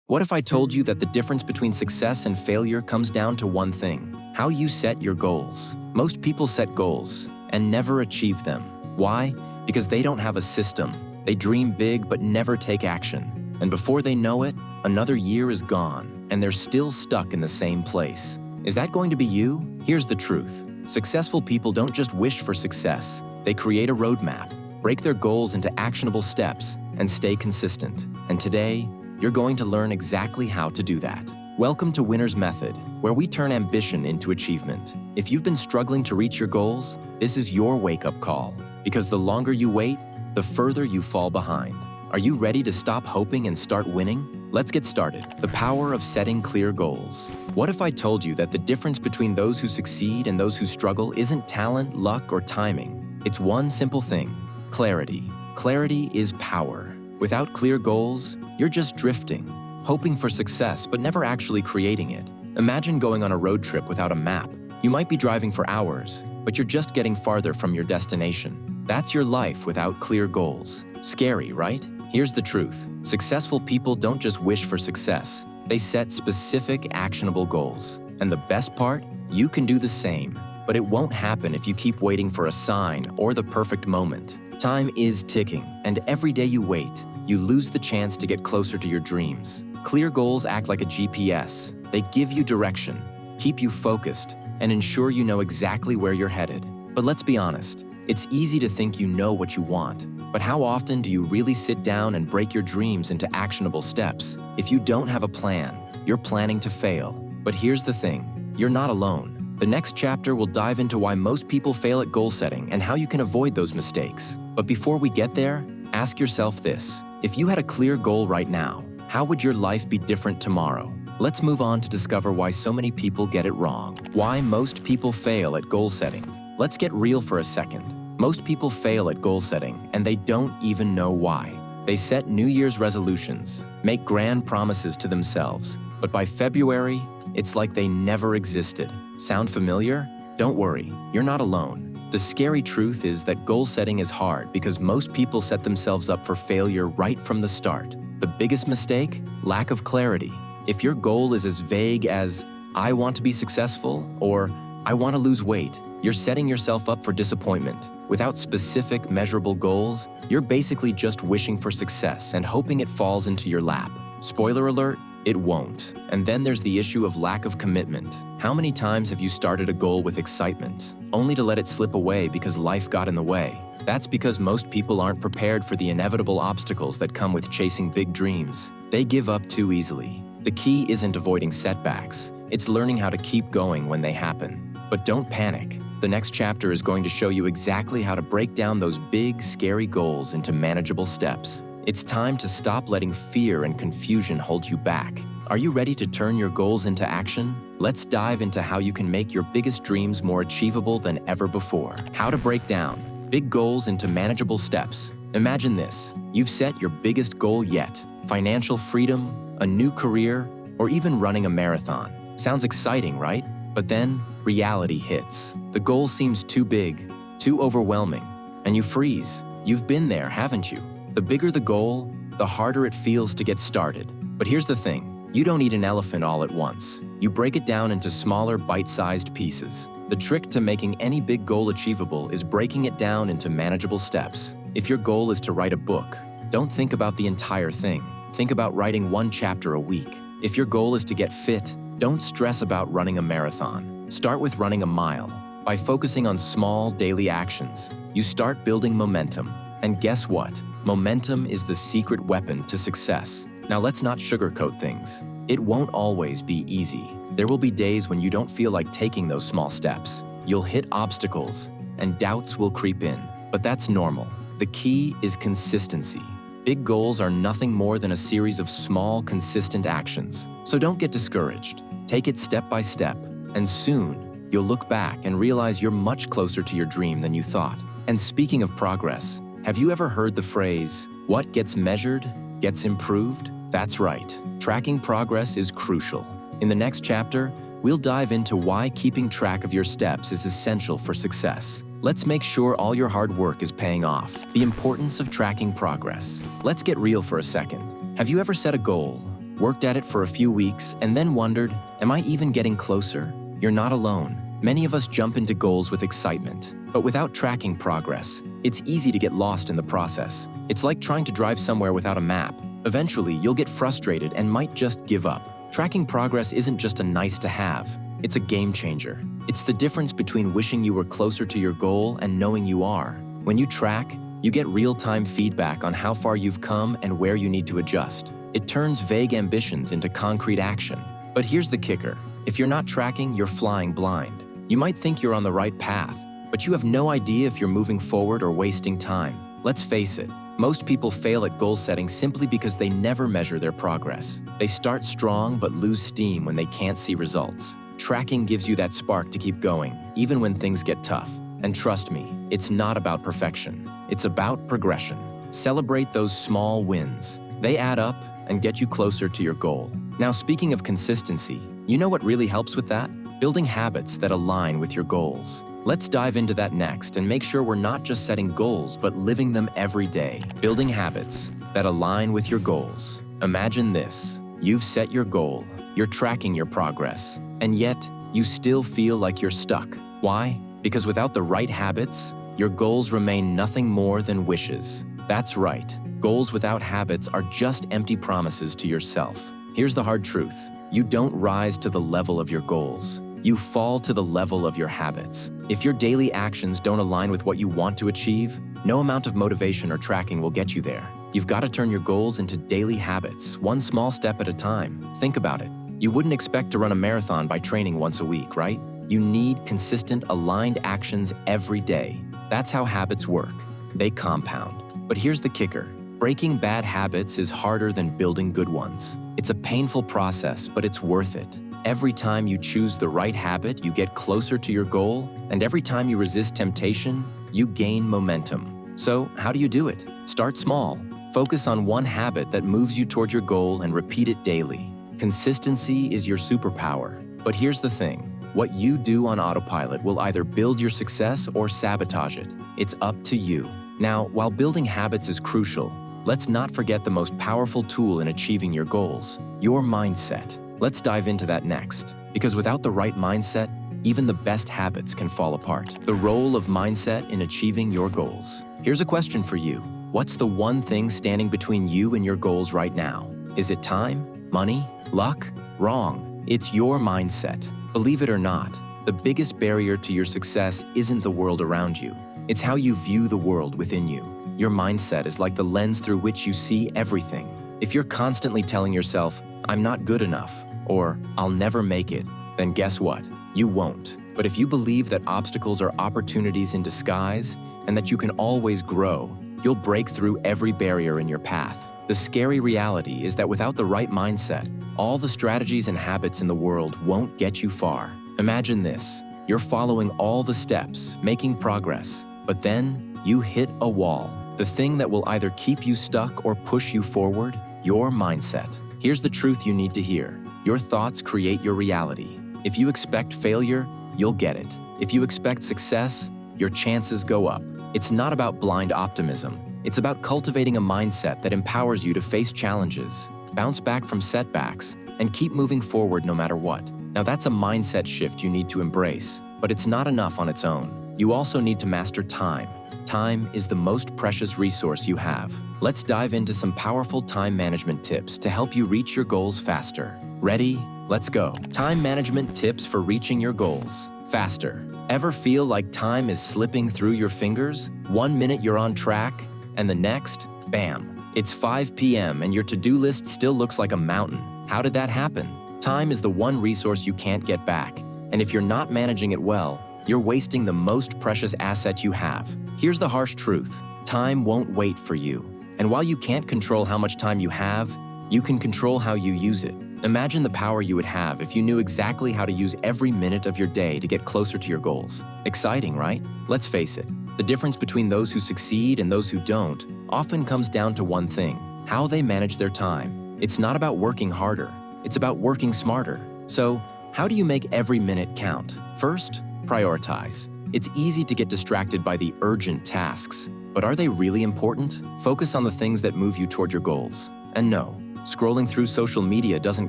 What if I told you that the difference between success and failure comes down to one thing: how you set your goals? Most people set goals and never achieve them. Why? Because they don't have a system. They dream big but never take action. And before they know it, another year is gone and they're still stuck in the same place. Is that going to be you? Here's the truth. Successful people don't just wish for success. They create a roadmap, break their goals into actionable steps, and stay consistent. And today, you're going to learn exactly how to do that. Welcome to Winner's Method, where we turn ambition into achievement. If you've been struggling to reach your goals, this is your wake-up call. Because the longer you wait, the further you fall behind. Are you ready to stop hoping and start winning? Let's get started. The power of setting clear goals. What if I told you that the difference between those who succeed and those who struggle isn't talent, luck, or timing? It's one simple thing: clarity. Clarity is power. Without clear goals, you're just drifting, hoping for success but never actually creating it. Imagine going on a road trip without a map. You might be driving for hours, but you're just getting farther from your destination. That's your life without clear goals. Scary, right? Here's the truth. Successful people don't just wish for success. They set specific, actionable goals. And the best part? You can do the same. But it won't happen if you keep waiting for a sign or the perfect moment. Time is ticking, and every day you wait, you lose the chance to get closer to your dreams. Clear goals act like a GPS. They give you direction, keep you focused, and ensure you know exactly where you're headed. But let's be honest, it's easy to think you know what you want. But how often do you really sit down and break your dreams into actionable steps? If you don't have a plan, you're planning to fail. But here's the thing, you're not alone. The next chapter will dive into why most people fail at goal setting and how you can avoid those mistakes. But before we get there, ask yourself this: if you had a clear goal right now, how would your life be different tomorrow? Let's move on to discover why so many people get it wrong. Why most people fail at goal setting. Let's get real for a second. Most people fail at goal setting, and they don't even know why. They set New Year's resolutions, make grand promises to themselves, but by February, it's like they never existed. Sound familiar? Don't worry, you're not alone. The scary truth is that goal setting is hard because most people set themselves up for failure right from the start. The biggest mistake? Lack of clarity. If your goal is as vague as, "I want to be successful," or "I want to lose weight," you're setting yourself up for disappointment. Without specific, measurable goals, you're basically just wishing for success and hoping it falls into your lap. Spoiler alert, it won't. And then there's the issue of lack of commitment. How many times have you started a goal with excitement, only to let it slip away because life got in the way? That's because most people aren't prepared for the inevitable obstacles that come with chasing big dreams. They give up too easily. The key isn't avoiding setbacks. It's learning how to keep going when they happen. But don't panic. The next chapter is going to show you exactly how to break down those big, scary goals into manageable steps. It's time to stop letting fear and confusion hold you back. Are you ready to turn your goals into action? Let's dive into how you can make your biggest dreams more achievable than ever before. How to break down big goals into manageable steps. Imagine this: you've set your biggest goal yet. Financial freedom, a new career, or even running a marathon. Sounds exciting, right? But then, reality hits. The goal seems too big, too overwhelming, and you freeze. You've been there, haven't you? The bigger the goal, the harder it feels to get started. But here's the thing, you don't eat an elephant all at once. You break it down into smaller, bite-sized pieces. The trick to making any big goal achievable is breaking it down into manageable steps. If your goal is to write a book, don't think about the entire thing. Think about writing one chapter a week. If your goal is to get fit, don't stress about running a marathon. Start with running a mile. By focusing on small, daily actions, you start building momentum. And guess what? Momentum is the secret weapon to success. Now let's not sugarcoat things. It won't always be easy. There will be days when you don't feel like taking those small steps. You'll hit obstacles, and doubts will creep in. But that's normal. The key is consistency. Big goals are nothing more than a series of small, consistent actions. So don't get discouraged. Take it step by step, and soon, you'll look back and realize you're much closer to your dream than you thought. And speaking of progress, have you ever heard the phrase, "What gets measured gets improved"? That's right. Tracking progress is crucial. In the next chapter, we'll dive into why keeping track of your steps is essential for success. Let's make sure all your hard work is paying off. The importance of tracking progress. Let's get real for a second. Have you ever set a goal, worked at it for a few weeks, and then wondered, am I even getting closer? You're not alone. Many of us jump into goals with excitement, but without tracking progress, it's easy to get lost in the process. It's like trying to drive somewhere without a map. Eventually, you'll get frustrated and might just give up. Tracking progress isn't just a nice to have, it's a game changer. It's the difference between wishing you were closer to your goal and knowing you are. When you track, you get real-time feedback on how far you've come and where you need to adjust. It turns vague ambitions into concrete action. But here's the kicker. If you're not tracking, you're flying blind. You might think you're on the right path, but you have no idea if you're moving forward or wasting time. Let's face it, most people fail at goal setting simply because they never measure their progress. They start strong but lose steam when they can't see results. Tracking gives you that spark to keep going, even when things get tough. And trust me, it's not about perfection. It's about progression. Celebrate those small wins. They add up and get you closer to your goal. Now, speaking of consistency, you know what really helps with that? Building habits that align with your goals. Let's dive into that next and make sure we're not just setting goals, but living them every day. Building habits that align with your goals. Imagine this. You've set your goal, you're tracking your progress, and yet you still feel like you're stuck. Why? Because without the right habits, your goals remain nothing more than wishes. That's right. Goals without habits are just empty promises to yourself. Here's the hard truth. You don't rise to the level of your goals. You fall to the level of your habits. If your daily actions don't align with what you want to achieve, no amount of motivation or tracking will get you there. You've got to turn your goals into daily habits, one small step at a time. Think about it. You wouldn't expect to run a marathon by training once a week, right? You need consistent, aligned actions every day. That's how habits work. They compound. But here's the kicker. Breaking bad habits is harder than building good ones. It's a painful process, but it's worth it. Every time you choose the right habit, you get closer to your goal, and every time you resist temptation, you gain momentum. So, how do you do it? Start small. Focus on one habit that moves you toward your goal and repeat it daily. Consistency is your superpower. But here's the thing. What you do on autopilot will either build your success or sabotage it. It's up to you. Now, while building habits is crucial, let's not forget the most powerful tool in achieving your goals, your mindset. Let's dive into that next, because without the right mindset, even the best habits can fall apart. The role of mindset in achieving your goals. Here's a question for you. What's the one thing standing between you and your goals right now? Is it time? Money? Luck? Wrong. It's your mindset. Believe it or not, the biggest barrier to your success isn't the world around you. It's how you view the world within you. Your mindset is like the lens through which you see everything. If you're constantly telling yourself, I'm not good enough, or I'll never make it, then guess what? You won't. But if you believe that obstacles are opportunities in disguise and that you can always grow, you'll break through every barrier in your path. The scary reality is that without the right mindset, all the strategies and habits in the world won't get you far. Imagine this. You're following all the steps, making progress, but then you hit a wall. The thing that will either keep you stuck or push you forward, your mindset. Here's the truth you need to hear. Your thoughts create your reality. If you expect failure, you'll get it. If you expect success, your chances go up. It's not about blind optimism. It's about cultivating a mindset that empowers you to face challenges, bounce back from setbacks, and keep moving forward no matter what. Now that's a mindset shift you need to embrace, but it's not enough on its own. You also need to master time. Time is the most precious resource you have. Let's dive into some powerful time management tips to help you reach your goals faster. Ready? Let's go. Time management tips for reaching your goals faster. Ever feel like time is slipping through your fingers? 1 minute you're on track, and the next, bam, it's 5 p.m. and your to-do list still looks like a mountain. How did that happen? Time is the one resource you can't get back, and if you're not managing it well, you're wasting the most precious asset you have. Here's the harsh truth. Time won't wait for you. And while you can't control how much time you have, you can control how you use it. Imagine the power you would have if you knew exactly how to use every minute of your day to get closer to your goals. Exciting, right? Let's face it. The difference between those who succeed and those who don't often comes down to one thing: how they manage their time. It's not about working harder. It's about working smarter. So, how do you make every minute count? First, prioritize. It's easy to get distracted by the urgent tasks, but are they really important? Focus on the things that move you toward your goals. And no, Scrolling through social media doesn't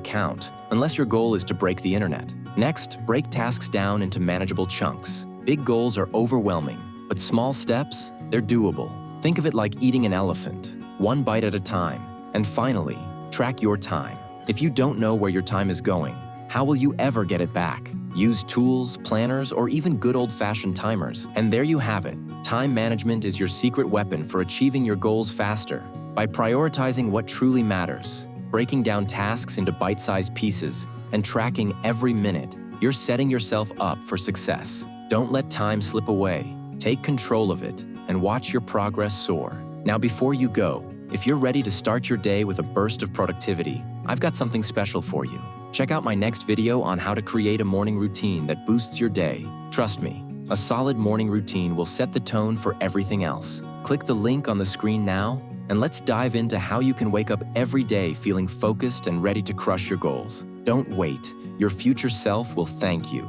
count unless your goal is to break the internet. Next, break tasks down into manageable chunks. Big goals are overwhelming, but small steps, they're doable. Think of it like eating an elephant, one bite at a time. And finally, track your time. If you don't know where your time is going, how will you ever get it back? Use tools, planners, or even good old-fashioned timers. And there you have it. Time management is your secret weapon for achieving your goals faster. By prioritizing what truly matters, breaking down tasks into bite-sized pieces, and tracking every minute, you're setting yourself up for success. Don't let time slip away. Take control of it and watch your progress soar. Now, before you go, if you're ready to start your day with a burst of productivity, I've got something special for you. Check out my next video on how to create a morning routine that boosts your day. Trust me, a solid morning routine will set the tone for everything else. Click the link on the screen now, and let's dive into how you can wake up every day feeling focused and ready to crush your goals. Don't wait. Your future self will thank you.